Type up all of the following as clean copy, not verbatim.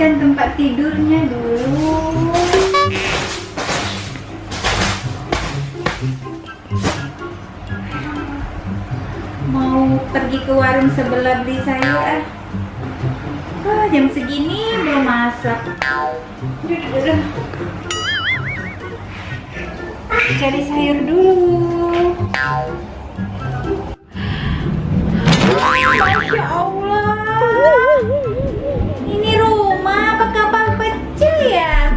bereskan tempat tidurnya dulu. Mau pergi ke warung sebelah beli sayur. Jam segini belum masak. Cari sayur dulu. Masya Allah, ini rumah apa kapal pecah ya?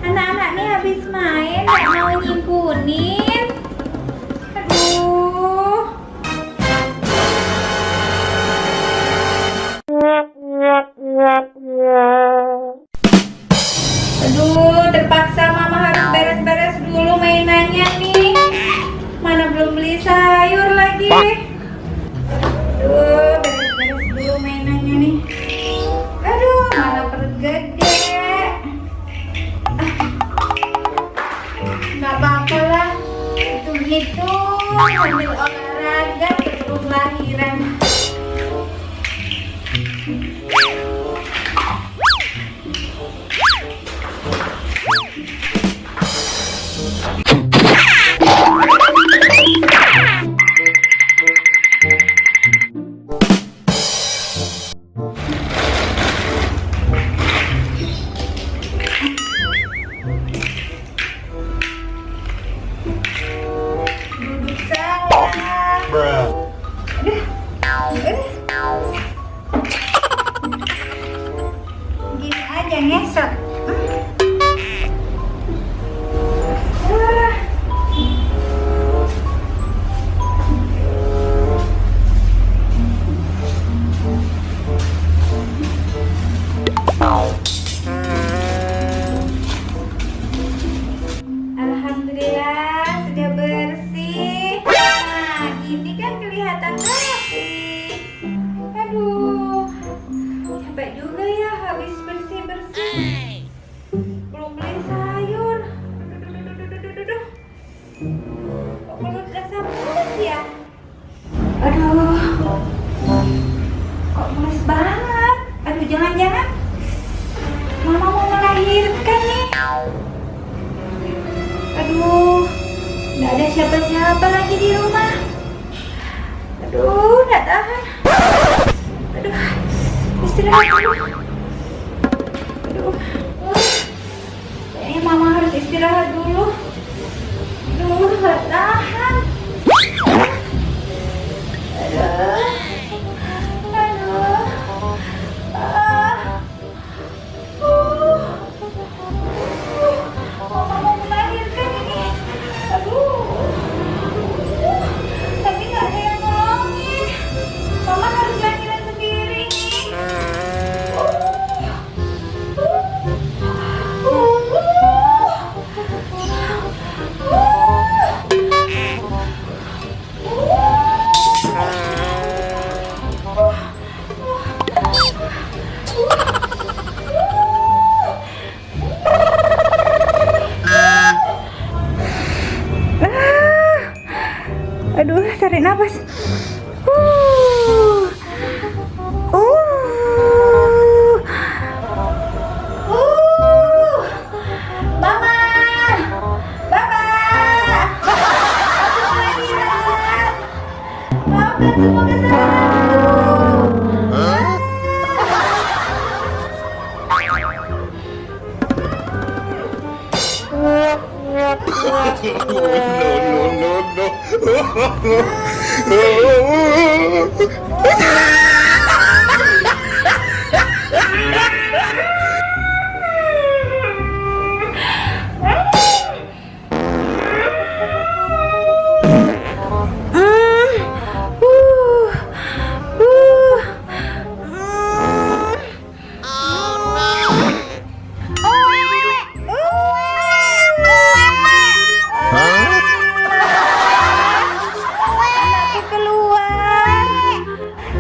Anak-anak nih habis main gak mau nyimpunin. Aduh, terpaksa mama harus beres-beres dulu mainannya nih. Mana belum beli sayur lagi. Aduh, beres-beres dulu mainannya nih. Aduh, mana perut gede. Nggak apa-apa lah. Itu sambil olahraga sebelum lahiran. Gini aja ngesot. Alhamdulillah sudah bersih. Nah, gini kan kelihatan rapi. Aduh, capek juga ya habis bersih-bersih. Belum beli sayur. Duh. Kok mulut rasa mules ya? Aduh, kok mules banget. Aduh, jangan-jangan mama mau melahirkan nih. Aduh, nggak ada siapa-siapa lagi di rumah. Aduh, nggak tahan. Aduh, istirahat dulu. Aduh, kayaknya mama harus istirahat dulu. Aduh, nggak tahan. Aduh, aduh, mama mau melahirkan ini. Aduh, tapi nggak ada yang nolongin. Mama harus lahiran sendiri nih. Aduh, tarik nafas. Mama, Mama, aku kelahiran. Maafkan semua kesalahanku.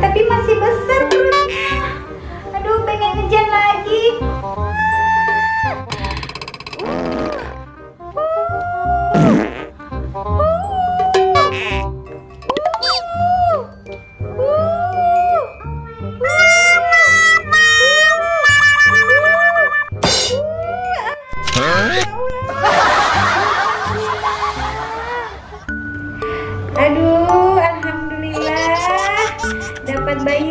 Tapi masih bayi